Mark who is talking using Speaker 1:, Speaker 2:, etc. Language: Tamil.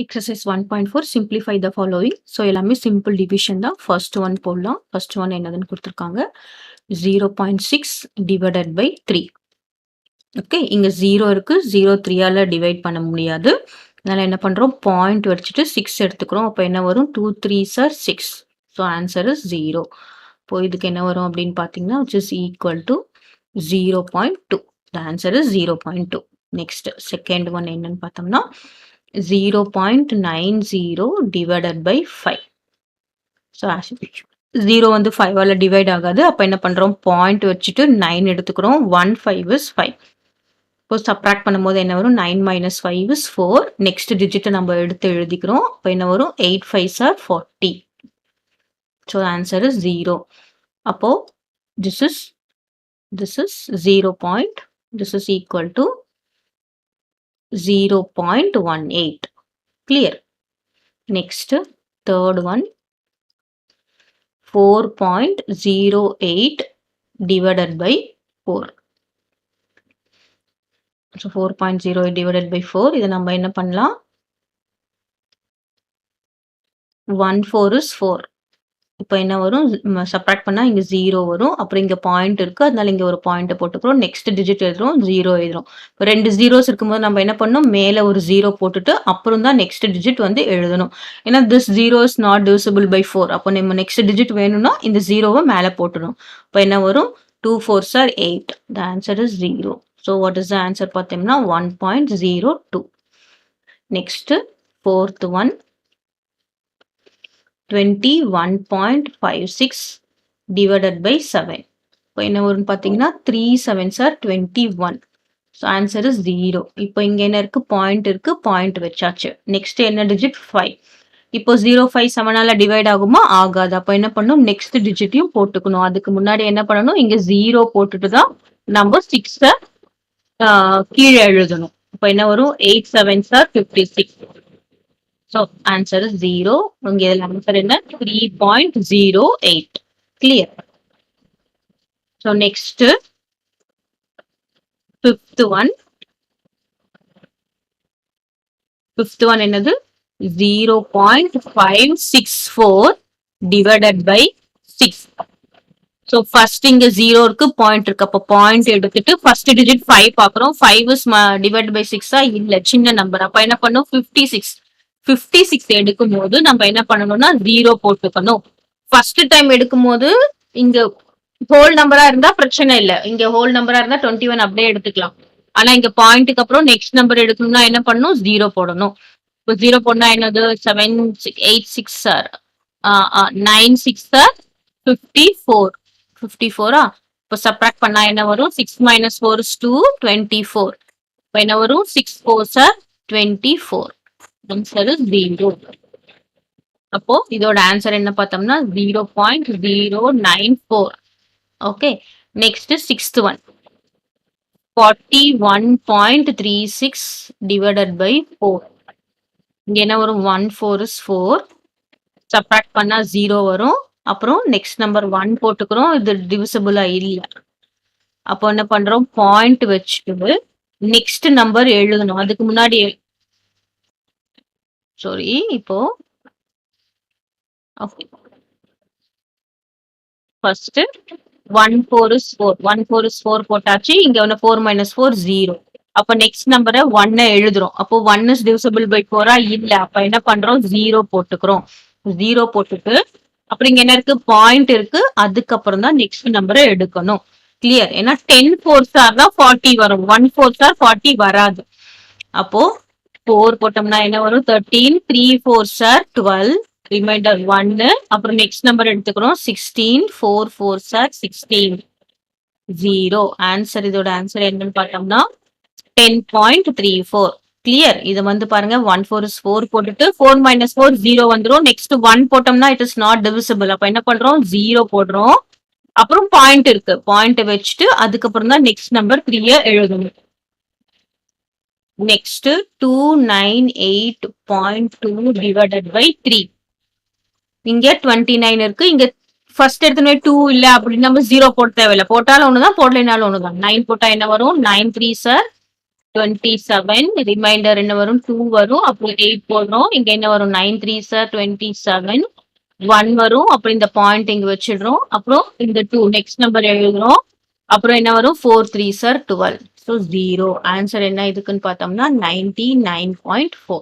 Speaker 1: Exercise 1.4 simplify the following. So எல்லாமே simple division தான். First one போடலாம். First one என்னதுன்னு கொடுத்திருக்காங்க 0.6 divided by 3. ஓகே, இங்க 0 இருக்கு. 0 3ஆல டிவைட் பண்ண முடியாது. அதனால என்ன பண்றோம், பாயிண்ட் வச்சுட்டு 6 எடுத்துக்கிறோம். அப்ப என்ன வரும், 2 3s are 6. So answer is 0. இப்போ இதுக்கு என்ன வரும் அப்படின்னு பார்த்தீங்கன்னா which is equal to 0.2. The answer is 0.2. Next second one என்னன்னு பார்த்தோம்னா 0.90 divided by 5. So, 0 வந்து 5ஆல டிவைட் ஆகாது. அப்ப என்ன பண்றோம், பாயிண்ட் வச்சுட்டு 9 எடுத்துக்கிறோம். 1 5 is 5. இப்போ சப்ராக்ட் பண்ணும்போது என்ன வரும், 9 minus 5 is 4. நெக்ஸ்ட் டிஜிட்டை நம்ம எடுத்து எழுதிக்கிறோம். அப்போ என்ன வரும், 8 5s are 40. So, the answer is 0. அப்போ this is 0. This is equal to 0.18. Clear. Next, third one 4.08 divided by 4. So 4.08 divided by 4. இதை நம்ம என்ன பண்ணலாம், 1 4 is 4. இப்போ என்ன வரும், சப்ராக்ட் பண்ணா இங்க 0 வரும். அப்புறம் இங்க பாயிண்ட் இருக்கு, அதனால இங்க ஒரு பாயிண்ட் போட்டுக்கிறோம். நெக்ஸ்ட் டிஜிட் எழுதுறோம், 0 எழுதுறோம். இப்போ 2 zeros இருக்கும்போது நம்ம என்ன பண்ணணும், மேல ஒரு 0 போட்டுட்டு அப்புறம் தான் நெக்ஸ்ட் டிஜிட் வந்து எழுதணும். ஏன்னா this 0 is not divisible by 4. அப்போ நம்ம நெக்ஸ்ட் டிஜிட் வேணும்னா இந்த 0வை மேல போட்டுரும். இப்போ என்ன வரும், 2 4s are 8. The answer is 0. So what is the answer பார்த்தோம்னா 1.02. Next, fourth one 21.56 divided by 7. இப்போ என்ன வரும்னு பார்த்தீங்கன்னா 3 7s are 21. So answer is 0. இப்போ இங்க என்ன இருக்கு, பாயிண்ட் இருக்கு, பாயிண்ட் வச்சாச்சு. நெக்ஸ்ட் என்ன டிஜிட், 5. இப்போ 0 5 7ஆல டிவைட் ஆகுமா, ஆகாது. அப்போ என்ன பண்ணணும், நெக்ஸ்ட் டிஜிட்டையும் போட்டுக்கணும். அதுக்கு முன்னாடி என்ன பண்ணணும், இங்க 0 போட்டுட்டு தான் நம்ம 6 கீழே எழுதணும். இப்போ என்ன வரும், 8 7s are 56. So answer is 0. இங்க இதுல ஆன்சர் என்ன, 3.08. Clear. So next, fifth one என்னது, 0.564 divided by 6. So first இங்க 0 இருக்கு, பாயிண்ட் இருக்கு. அப்ப பாயிண்ட் எடுத்துட்டு ஃபர்ஸ்ட் டிஜிட் 5 பாக்குறோம். 5 is divided by 6 இல்ல, சின்ன நம்பர். அப்ப என்ன பண்ணும், 56 எடுக்கும் போது நம்ம என்ன பண்ணணும்னா 0 போட்டுக்கணும். ஃபர்ஸ்ட் டைம் எடுக்கும் போது இங்க ஹோல் நம்பரா இருந்தா பிரச்சனை இல்ல, இங்க ஹோல் நம்பரா இருந்தா 21 அப்படியே எடுத்துக்கலாம். ஆனா இங்க பாயிண்ட்டுக்கு அப்புறம் நெக்ஸ்ட் நம்பர் எடுக்கணும்னா என்ன பண்ணணும், 0 போடணும். இப்போ 0 போடனா என்னது, 7 8 6 சார் 9 6 சார் 54. இப்போ சப்ராக்ட் பண்ணா என்ன வரும், 6 minus 4 is 2 24. இப்போ என்ன வரும், 6 4s are 24. Answer is 0. அப்போ இதோட ஆன்சர் என்ன பார்த்தோம்னா 0.094. Okay, next sixth one 41.36 divided by 4. இங்க என்ன வரும், 1 4 is 4. சப்ராக்ட் பண்ணா 0 வரும். அப்புறம் நெக்ஸ்ட் நம்பர் 1 போட்டுக்கிறோம். இது டிவிசிபிளா இல்ல. அப்போ என்ன பண்றோம், பாயிண்ட் வச்சுட்டு நெக்ஸ்ட் நம்பர் எழுதணும். அதுக்கு முன்னாடி இப்போ ஃபர்ஸ்ட் 1 4 is 4. 1 4 is 4 போட்டாச்சு. இங்க 4 minus 4 0. அப்ப நெக்ஸ்ட் நம்பரை 1 எழுதுறோம். அப்போ 1 is divisible by 4 இல்ல. அப்ப என்ன பண்றோம், 0 போட்டுக்கிறோம். 0 போட்டுட்டு அப்புறம் இங்க என்ன இருக்கு, பாயிண்ட் இருக்கு. அதுக்கப்புறம் தான் நெக்ஸ்ட் நம்பரை எடுக்கணும். கிளியர். ஏன்னா 10 4s are தான் 40 வரும், 1 4s are 40 வராது. அப்போ 4 போட்டோம்னா என்ன வரும், 13. 3 4s are 12. ரிமைண்டர் 1. அப்புறம் நெக்ஸ்ட் நம்பர் எடுத்துக்கிறோம் 16. 4 4s are 16. 0. ஆன்சர், இதோட ஆன்சர் என்னன்னு பார்த்தோம்னா 10.34. கிளியர். இது வந்து பாருங்க, 1 4 is 4 போட்டுட்டு 4 minus 4 0 வந்துரும். நெக்ஸ்ட் 1 போட்டோம்னா இட் இஸ் நாட் டிவிசிபிள். அப்ப என்ன பண்றோம், 0 போடுறோம். அப்புறம் பாயிண்ட் இருக்கு, பாயிண்ட் வச்சுட்டு அதுக்கப்புறம் தான் நெக்ஸ்ட் நம்பர் 3 எழுதணும். Next 298.2 divided by 3. இங்க 29 இருக்கு. இங்க ஃபர்ஸ்ட் எடுத்துனே 2 இல்ல அப்படின்னு நம்ம 0 போட தேவையில்ல. போட்டாலும் ஒண்ணுதான், போடலைனாலும் ஒண்ணுதான். 9 போட்டா என்ன வரும், 9 3s are 27 ரிமைண்டர் என்ன வரும் 2 வரும் அப்புறம் 8 போடுறோம் இங்க என்ன வரும் 9 3 சார் 27 1 வரும் அப்புறம் இந்த பாயிண்ட் இங்க வச்சிடுறோம் அப்புறம் இந்த 2 நெக்ஸ்ட் நம்பர் எழுதுறோம் அப்புறம் என்ன வரும் 4 3 சார் 12 ஸோ 0 ஆன்சர் என்ன இதுக்குன்னு பார்த்தோம்னா 99.4